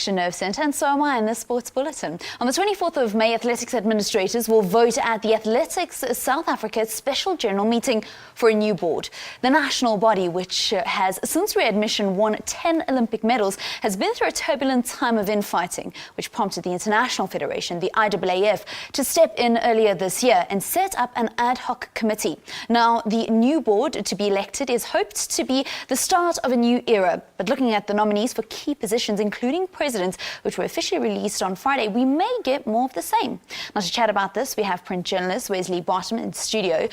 Action Nerve Centre, and so am I in the Sports Bulletin. On the 24th of May, athletics administrators will vote at the Athletics South Africa Special General Meeting for a new board. The national body, which has since readmission won 10 Olympic medals, has been through a turbulent time of infighting, which prompted the International Federation, the IAAF, to step in earlier this year and set up an ad hoc committee. Now, the new board to be elected is hoped to be the start of a new era. But looking at the nominees for key positions, including presidents, which were officially released on Friday, we may get more of the same. Now, to chat about this, we have print journalist Wesley Botton in studio.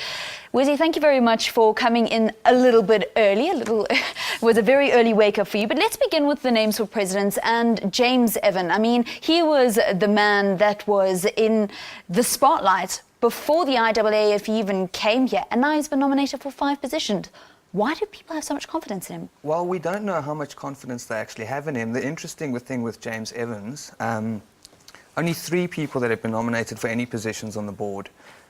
Wesley, thank you very much for coming in a little bit early. It was a very early wake-up for you. But let's begin with the names for presidents and James Evan. I mean, he was the man that was in the spotlight before the IAAF even came here, and now he's been nominated for 5 positions. Why do people have so much confidence in him? Well, we don't know how much confidence they actually have in him. The interesting thing with James Evans, only 3 people that have been nominated for any positions on the board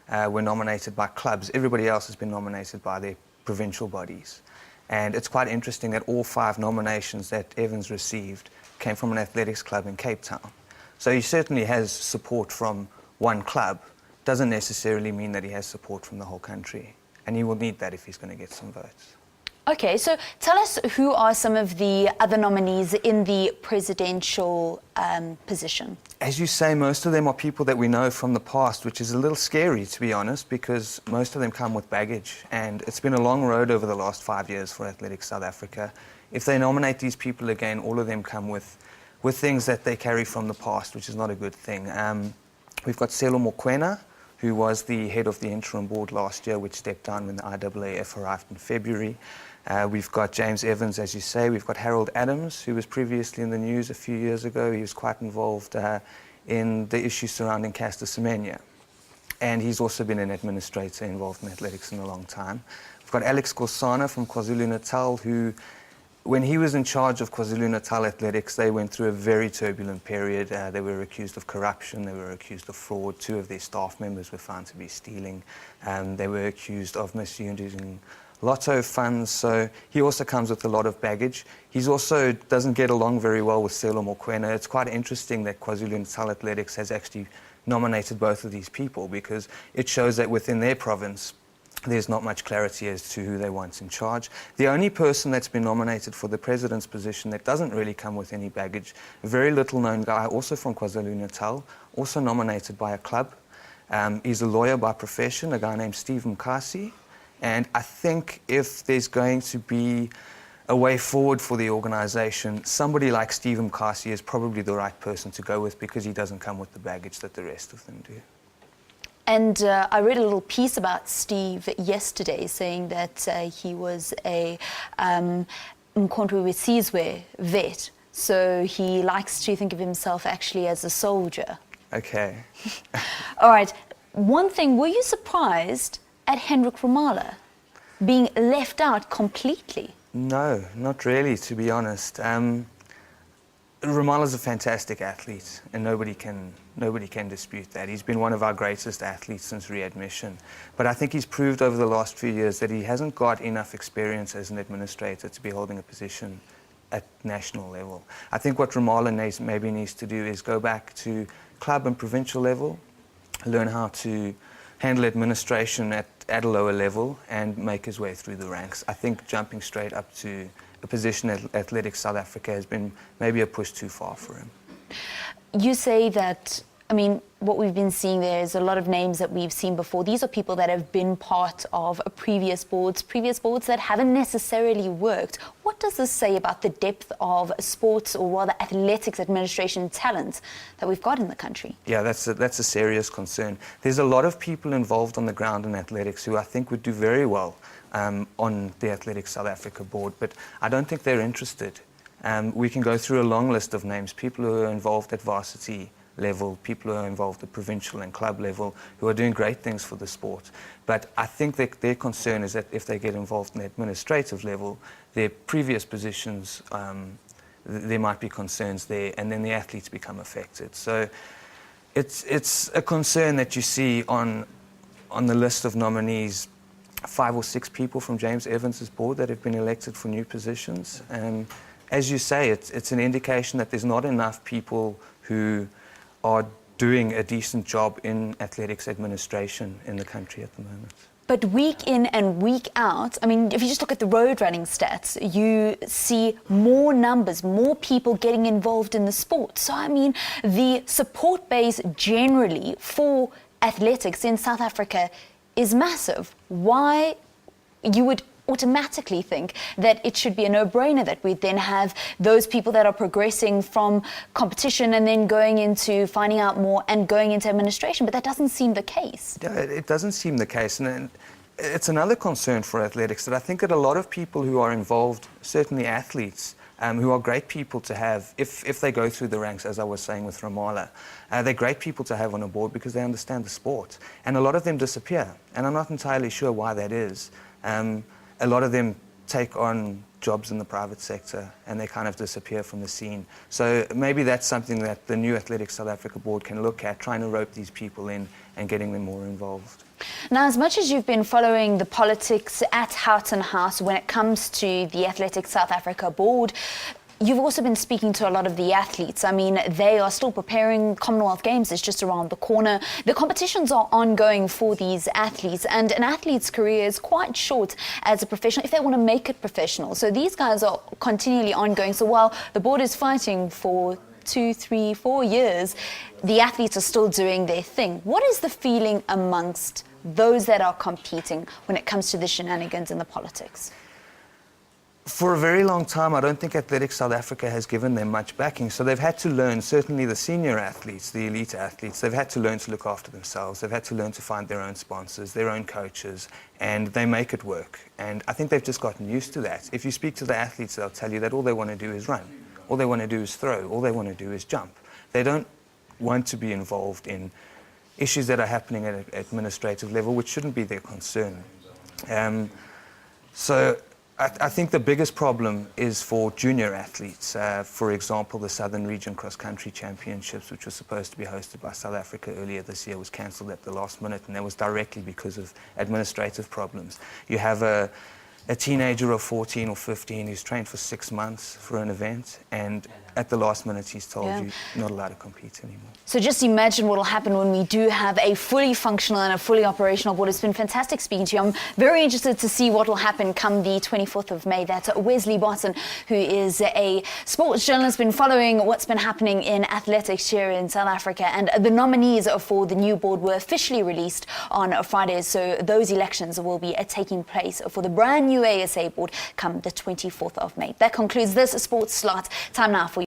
were nominated by clubs. Everybody else has been nominated by their provincial bodies. And it's quite interesting that all 5 nominations that Evans received came from an athletics club in Cape Town. So he certainly has support from one club. Doesn't necessarily mean that he has support from the whole country. And he will need that if he's going to get some votes. Okay, so tell us who are some of the other nominees in the presidential position? As you say, most of them are people that we know from the past, which is a little scary, to be honest, because most of them come with baggage. And it's been a long road over the last 5 years for Athletics South Africa. If they nominate these people again, all of them come with things that they carry from the past, which is not a good thing. We've got Selo Mokoena, who was the head of the interim board last year, which stepped down when the IAAF arrived in February. We've got James Evans, as you say. We've got Harold Adams, who was previously in the news a few years ago. He was quite involved in the issues surrounding Caster Semenya. And he's also been an administrator involved in athletics in a long time. We've got Alex Korsana from KwaZulu-Natal, who, when he was in charge of KwaZulu-Natal athletics, they went through a very turbulent period. They were accused of corruption, they were accused of fraud. 2 of their staff members were found to be stealing. They were accused of misusing lotto funds, so he also comes with a lot of baggage. He also doesn't get along very well with Selo Mokoena. It's quite interesting that KwaZulu-Natal athletics has actually nominated both of these people, because it shows that within their province there's not much clarity as to who they want in charge. The only person that's been nominated for the president's position that doesn't really come with any baggage, a very little-known guy, also from KwaZulu-Natal, also nominated by a club. He's a lawyer by profession, a guy named Steve Mkasi. And I think if there's going to be a way forward for the organisation, somebody like Steve Mkasi is probably the right person to go with, because he doesn't come with the baggage that the rest of them do. And I read a little piece about Steve yesterday saying that he was a Mkhonto Wesizwe vet, so he likes to think of himself actually as a soldier. Okay. All right. One thing, were you surprised at Hendrik Romala being left out completely? No, not really, to be honest. Romala's a fantastic athlete, and nobody can dispute that. He's been one of our greatest athletes since readmission. But I think he's proved over the last few years that he hasn't got enough experience as an administrator to be holding a position at national level. I think what Romala maybe needs to do is go back to club and provincial level, learn how to handle administration at a lower level, and make his way through the ranks. I think jumping straight up to a position at Athletics South Africa has been maybe a push too far for him. You say that, I mean, what we've been seeing there is a lot of names that we've seen before. These are people that have been part of previous boards that haven't necessarily worked. What does this say about the depth of sports, or rather athletics administration talent that we've got in the country? Yeah, that's a serious concern. There's a lot of people involved on the ground in athletics who I think would do very well on the Athletics South Africa board, but I don't think they're interested. We can go through a long list of names, people who are involved at varsity level, people who are involved at provincial and club level, who are doing great things for the sport. But I think that their concern is that if they get involved in the administrative level, their previous positions, there might be concerns there, and then the athletes become affected. So it's a concern that you see on the list of nominees, 5 or 6 people from James Evans's board that have been elected for new positions. as you say, it's an indication that there's not enough people who are doing a decent job in athletics administration in the country at the moment. But week in and week out, I mean, if you just look at the road running stats, you see more numbers, more people getting involved in the sport. So, I mean, the support base generally for athletics in South Africa is massive. Why you would automatically think that it should be a no-brainer that we then have those people that are progressing from competition and then going into finding out more and going into administration, but that doesn't seem the case. Yeah, it doesn't seem the case, and it's another concern for athletics that I think that a lot of people who are involved, certainly athletes, who are great people to have if they go through the ranks, as I was saying with Ramala. They're great people to have on a board because they understand the sport, and a lot of them disappear, and I'm not entirely sure why that is. A lot of them take on jobs in the private sector and they kind of disappear from the scene. So maybe that's something that the new Athletics South Africa board can look at, trying to rope these people in and getting them more involved. Now, as much as you've been following the politics at Houghton House when it comes to the Athletics South Africa board, you've also been speaking to a lot of the athletes. I mean, they are still preparing. Commonwealth Games is just around the corner. The competitions are ongoing for these athletes, and an athlete's career is quite short as a professional if they want to make it professional. So these guys are continually ongoing. So while the board is fighting for 2, 3, 4 years, the athletes are still doing their thing. What is the feeling amongst those that are competing when it comes to the shenanigans and the politics? For a very long time, I don't think Athletics South Africa has given them much backing. So they've had to learn, certainly the senior athletes, the elite athletes, they've had to learn to look after themselves. They've had to learn to find their own sponsors, their own coaches, and they make it work. And I think they've just gotten used to that. If you speak to the athletes, they'll tell you that all they want to do is run. All they want to do is throw. All they want to do is jump. They don't want to be involved in issues that are happening at an administrative level, which shouldn't be their concern. So I think the biggest problem is for junior athletes. For example, the Southern Region Cross Country Championships, which was supposed to be hosted by South Africa earlier this year, was cancelled at the last minute, and that was directly because of administrative problems. You have a teenager of 14 or 15 who's trained for 6 months for an event, and at the last minute he's told you're not allowed to compete anymore. So just imagine what will happen when we do have a fully functional and a fully operational board. It's been fantastic speaking to you. I'm very interested to see what will happen come the 24th of May. That's Wesley Botton, who is a sports journalist, been following what's been happening in athletics here in South Africa. And the nominees for the new board were officially released on Friday. So those elections will be taking place for the brand new ASA board come the 24th of May. That concludes this sports slot. Time now for